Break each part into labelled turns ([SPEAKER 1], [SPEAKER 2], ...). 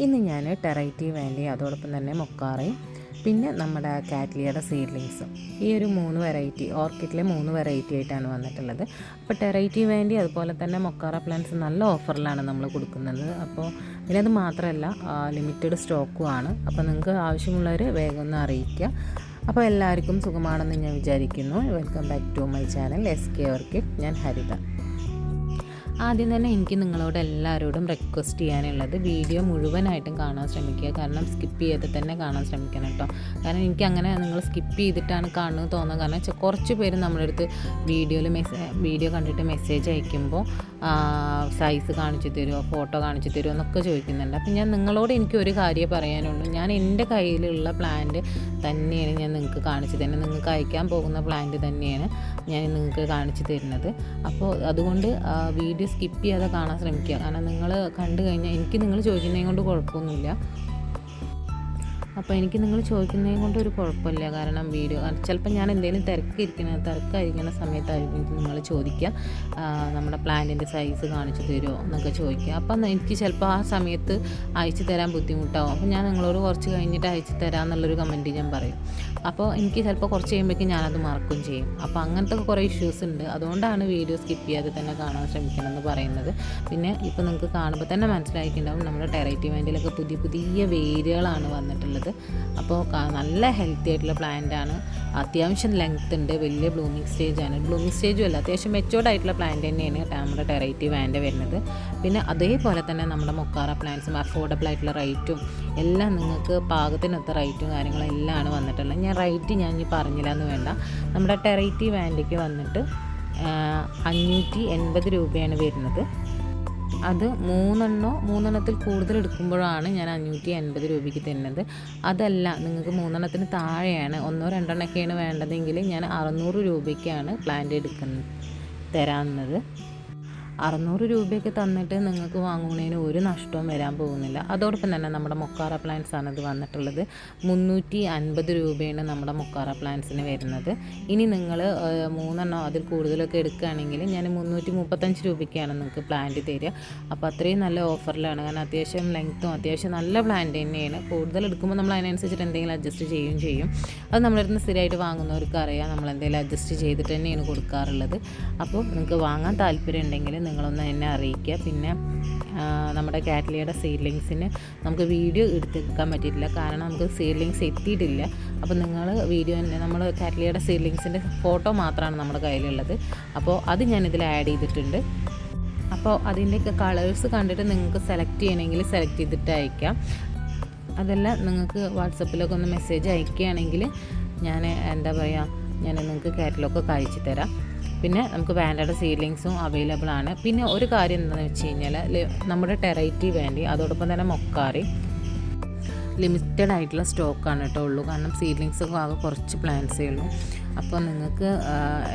[SPEAKER 1] ഇന്ന് ഞാൻ ടെറൈറ്റി വേണ്ടി അതോടൊപ്പം തന്നെ മൊക്കാറയും പിന്നെ നമ്മുടെ കാറ്റ്ലിയയുടെ സീഡ്ലിങ്സും ഈ ഒരു 3 വെറൈറ്റി ഓർക്കിഡിലെ 3 വെറൈറ്റി ആയിട്ടാണ് വന്നിട്ടുള്ളത്. അപ്പോൾ ടെറൈറ്റി വേണ്ടി അതുപോലെ തന്നെ മൊക്കാറ പ്ലാന്റ്സ് നല്ല ഓഫറിലാണ് നമ്മൾ കൊടുക്കുന്നത്. അപ്പോൾ പിന്നെ അത് മാത്രമല്ല ലിമിറ്റഡ് സ്റ്റോക്കുമാണ്. അപ്പോൾ നിങ്ങൾക്ക് ആവശ്യമുള്ളവർ വേഗം ഒന്ന് അറിയിക്കുക. അപ്പോൾ എല്ലാവർക്കും സുഖമാണെന്ന് ഞാൻ വിചാരിക്കുന്നു. Welcome back to my channel SK orchid. ഞാൻ ഹരിത. ആദ്യം തന്നെ എനിക്ക് നിങ്ങളോട് എല്ലാവരോടും റിക്വസ്റ്റ് ചെയ്യാനുള്ളത് വീഡിയോ മുഴുവനായിട്ടും കാണാൻ ശ്രമിക്കുക. കാരണം സ്കിപ്പ് ചെയ്ത് തന്നെ കാണാൻ ശ്രമിക്കണം കേട്ടോ. കാരണം എനിക്കങ്ങനെ നിങ്ങൾ സ്കിപ്പ് ചെയ്തിട്ടാണ് കാണുന്നത് തോന്നുന്നത്. കാരണം കുറച്ച് പേര് നമ്മുടെ അടുത്ത് വീഡിയോ കണ്ടിട്ട് മെസ്സേജ് അയക്കുമ്പോൾ സൈസ് കാണിച്ചു തരുമോ, ഫോട്ടോ കാണിച്ചു തരുമോ എന്നൊക്കെ ചോദിക്കുന്നുണ്ട്. അപ്പം ഞാൻ നിങ്ങളോട് എനിക്കൊരു കാര്യം പറയാനുള്ളൂ. ഞാൻ എൻ്റെ കയ്യിലുള്ള പ്ലാന്റ് തന്നെയാണ് ഞാൻ നിങ്ങൾക്ക് കാണിച്ചു തരുന്നത്. നിങ്ങൾക്ക് അയക്കാൻ പോകുന്ന പ്ലാന്റ് തന്നെയാണ് ഞാൻ നിങ്ങൾക്ക് കാണിച്ചു തരുന്നത്. അപ്പോൾ അതുകൊണ്ട് വീഡിയോ സ്കിപ്പ് ചെയ്യാതെ കാണാൻ ശ്രമിക്കുക. കാരണം നിങ്ങൾ കണ്ടു കഴിഞ്ഞാൽ എനിക്ക് നിങ്ങൾ ചോദിക്കുന്നതിനെ കൊണ്ട് കുഴപ്പമൊന്നുമില്ല. അപ്പോൾ എനിക്ക് നിങ്ങൾ ചോദിക്കുന്നതിനെ കൊണ്ട് ഒരു കുഴപ്പമില്ല. കാരണം വീഡിയോ ചിലപ്പോൾ ഞാൻ എന്തെങ്കിലും തിരക്കായിരിക്കുന്ന സമയത്തായിരിക്കും നിങ്ങൾ ചോദിക്കുക, നമ്മുടെ പ്ലാന്റിൻ്റെ സൈസ് കാണിച്ചു തരുമോ എന്നൊക്കെ ചോദിക്കുക. അപ്പം എനിക്ക് ചിലപ്പോൾ ആ സമയത്ത് അയച്ചു തരാൻ ബുദ്ധിമുട്ടാവും. അപ്പോൾ ഞാൻ നിങ്ങളോട് കുറച്ച് കഴിഞ്ഞിട്ട് അയച്ചു തരാം എന്നുള്ളൊരു കമൻറ്റ് ഞാൻ പറയും. അപ്പോൾ എനിക്ക് ചിലപ്പോൾ കുറച്ച് കഴിയുമ്പോഴേക്കും ഞാനത് മറക്കുകയും ചെയ്യും. അപ്പോൾ അങ്ങനത്തെ കുറേ ഇഷ്യൂസ് ഉണ്ട്. അതുകൊണ്ടാണ് വീഡിയോ സ്കിപ്പ് ചെയ്യാതെ തന്നെ കാണാൻ ശ്രമിക്കണം എന്ന് പറയുന്നത്. പിന്നെ ഇപ്പോൾ നിങ്ങൾക്ക് കാണുമ്പോൾ തന്നെ മനസ്സിലായിട്ടുണ്ടാവും നമ്മുടെ ടെറൈറ്റി വേണ്ടിയിലൊക്കെ പുതിയ വേരുകളാണ് വന്നിട്ടുള്ളത്. അപ്പോൾ നല്ല ഹെൽത്തി ആയിട്ടുള്ള പ്ലാന്റാണ്. അത്യാവശ്യം ലെങ്ത് ഉണ്ട്, വലിയ ബ്ലൂമിങ് സ്റ്റേജാണ്. ബ്ലൂമിങ് സ്റ്റേജും അല്ല, അത്യാവശ്യം മെച്ചോർഡ് ആയിട്ടുള്ള പ്ലാന്റ് തന്നെയാണ് നമ്മുടെ ടെറൈറ്റി വാൻഡ വരുന്നത്. പിന്നെ അതേപോലെ തന്നെ നമ്മുടെ മൊക്കാറ പ്ലാന്റ്സും അഫോർഡബിൾ ആയിട്ടുള്ള റേറ്റും എല്ലാം നിങ്ങൾക്ക് പാകത്തിനൊത്ത റേറ്റും കാര്യങ്ങളും എല്ലാം ആണ് വന്നിട്ടുള്ളത്. റേറ്റ് ഞാൻ ഇനി പറഞ്ഞില്ല എന്ന് വേണ്ട. നമ്മുടെ ടെറൈറ്റി വാൻഡയ്ക്ക് വന്നിട്ട് 580 രൂപയാണ് വരുന്നത്. അത് മൂന്നെണ്ണത്തിൽ കൂടുതൽ എടുക്കുമ്പോഴാണ് ഞാൻ 580 രൂപയ്ക്ക് തരുന്നത്. അതല്ല, നിങ്ങൾക്ക് 3 താഴെയാണ്, 1-2 വേണ്ടതെങ്കിൽ ഞാൻ 600 രൂപയ്ക്കാണ് പ്ലാന്റ് തരാവുന്നത്. 600 രൂപയ്ക്ക് തന്നിട്ട് നിങ്ങൾക്ക് വാങ്ങുന്നതിന് ഒരു നഷ്ടവും വരാൻ പോകുന്നില്ല. അതോടൊപ്പം തന്നെ നമ്മുടെ മൊക്കാറ പ്ലാന്റ്സ് ആണ് ഇത് വന്നിട്ടുള്ളത്. 350 രൂപയാണ് നമ്മുടെ മൊക്കാറ പ്ലാന്റ്സിന് വരുന്നത്. ഇനി നിങ്ങൾ 3 അതിൽ കൂടുതലൊക്കെ എടുക്കുകയാണെങ്കിൽ ഞാൻ 335 രൂപയ്ക്കാണ് നിങ്ങൾക്ക് പ്ലാന്റ് തരിക. അപ്പോൾ അത്രയും നല്ല ഓഫറിലാണ്. കാരണം അത്യാവശ്യം ലെങ്ത്തും അത്യാവശ്യം നല്ല പ്ലാന്റ് തന്നെയാണ്. കൂടുതൽ എടുക്കുമ്പോൾ നമ്മൾ അതിനനുസരിച്ചിട്ട് എന്തെങ്കിലും അഡ്ജസ്റ്റ് ചെയ്യും. അത് നമ്മളിരുന്ന് സ്ഥിരമായിട്ട് വാങ്ങുന്നവർക്ക് അറിയാം, നമ്മൾ എന്തെങ്കിലും അഡ്ജസ്റ്റ് ചെയ്തിട്ട് തന്നെയാണ് കൊടുക്കാറുള്ളത്. അപ്പോൾ നിങ്ങൾക്ക് വാങ്ങാൻ താല്പര്യം ഉണ്ടെങ്കിൽ നിങ്ങളൊന്ന് എന്നെ അറിയിക്കുക. പിന്നെ നമ്മുടെ കാറ്റ്ലിയയുടെ സീഡ്ലിങ്സിന് നമുക്ക് വീഡിയോ എടുത്തെടുക്കാൻ പറ്റിയിട്ടില്ല, കാരണം നമുക്ക് സീഡ്ലിങ്സ് എത്തിയിട്ടില്ല. അപ്പോൾ നിങ്ങൾ വീഡിയോ തന്നെ നമ്മൾ കാറ്റ്ലിയയുടെ സീഡ്ലിങ്സിൻ്റെ ഫോട്ടോ മാത്രമാണ് നമ്മുടെ കയ്യിലുള്ളത്. അപ്പോൾ അത് ഞാനിതിൽ ആഡ് ചെയ്തിട്ടുണ്ട്. അപ്പോൾ അതിൻ്റെയൊക്കെ കളേഴ്സ് കണ്ടിട്ട് നിങ്ങൾക്ക് സെലക്ട് ചെയ്യണമെങ്കിൽ സെലക്ട് ചെയ്തിട്ട് അയക്കാം. അതല്ല, നിങ്ങൾക്ക് വാട്സപ്പിലൊക്കെ ഒന്ന് മെസ്സേജ് അയക്കുകയാണെങ്കിൽ ഞാൻ നിങ്ങൾക്ക് കാറ്റലോഗൊക്കെ അയച്ചു തരാം. പിന്നെ നമുക്ക് വാൻഡയുടെ സീഡ്ലിങ്സും അവൈലബിൾ ആണ്. പിന്നെ ഒരു കാര്യം എന്താണെന്ന് വെച്ച് കഴിഞ്ഞാൽ നമ്മുടെ ടെറൈറ്റി വേണ്ടി അതോടൊപ്പം തന്നെ മൊക്കാറി ലിമിറ്റഡ് ആയിട്ടുള്ള സ്റ്റോക്കാണ് കേട്ടോ ഉള്ളൂ. കാരണം സീഡ്ലിങ്സൊക്കെ ആകെ കുറച്ച് പ്ലാന്റ്സേ ഉള്ളൂ. അപ്പോൾ നിങ്ങൾക്ക്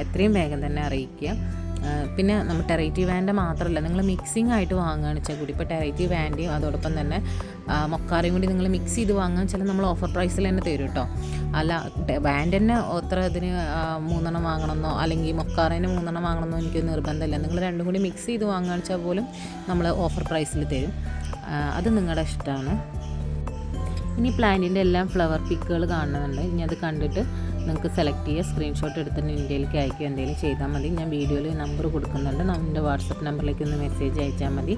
[SPEAKER 1] എത്രയും വേഗം തന്നെ അറിയിക്കുക. പിന്നെ നമ്മൾ ടെറൈറ്റി വാൻഡ മാത്രമല്ല, നിങ്ങൾ മിക്സിംഗ് ആയിട്ട് വാങ്ങുകയാണെന്ന് വെച്ചാൽ കൂടി, ഇപ്പോൾ ടെറൈറ്റി വാൻഡയും അതോടൊപ്പം തന്നെ മൊക്കാറയും കൂടി നിങ്ങൾ മിക്സ് ചെയ്ത് വാങ്ങുക വെച്ചാൽ നമ്മൾ ഓഫർ പ്രൈസിൽ തന്നെ തരും കേട്ടോ. അല്ല, വാൻഡ് തന്നെ ഇതിന് 3 വാങ്ങണമെന്നോ അല്ലെങ്കിൽ മൊക്കാറേന് 3 വാങ്ങണമെന്നോ എനിക്ക് നിർബന്ധമില്ല. നിങ്ങൾ രണ്ടും കൂടി മിക്സ് ചെയ്ത് വാങ്ങുകയാണെന്ന് വെച്ചാൽ പോലും നമ്മൾ ഓഫർ പ്രൈസിൽ തരും. അത് നിങ്ങളുടെ ഇഷ്ടമാണ്. ഇനി പ്ലാന്റിൻ്റെ എല്ലാം ഫ്ലവർ പിക്കുകൾ കാണുന്നുണ്ട്. ഇനി അത് കണ്ടിട്ട് നിങ്ങൾക്ക് സെലക്ട് ചെയ്യുക, സ്ക്രീൻഷോട്ട് എടുത്തിട്ട് ഇന്ത്യയിലേക്ക് അയക്കുക, എന്തെങ്കിലും ചെയ്താൽ മതി. ഞാൻ വീഡിയോയിൽ നമ്പർ കൊടുക്കുന്നുണ്ട്. നമ്മുടെ വാട്സപ്പ് നമ്പറിലേക്ക് ഒന്ന് മെസ്സേജ് അയച്ചാൽ മതി.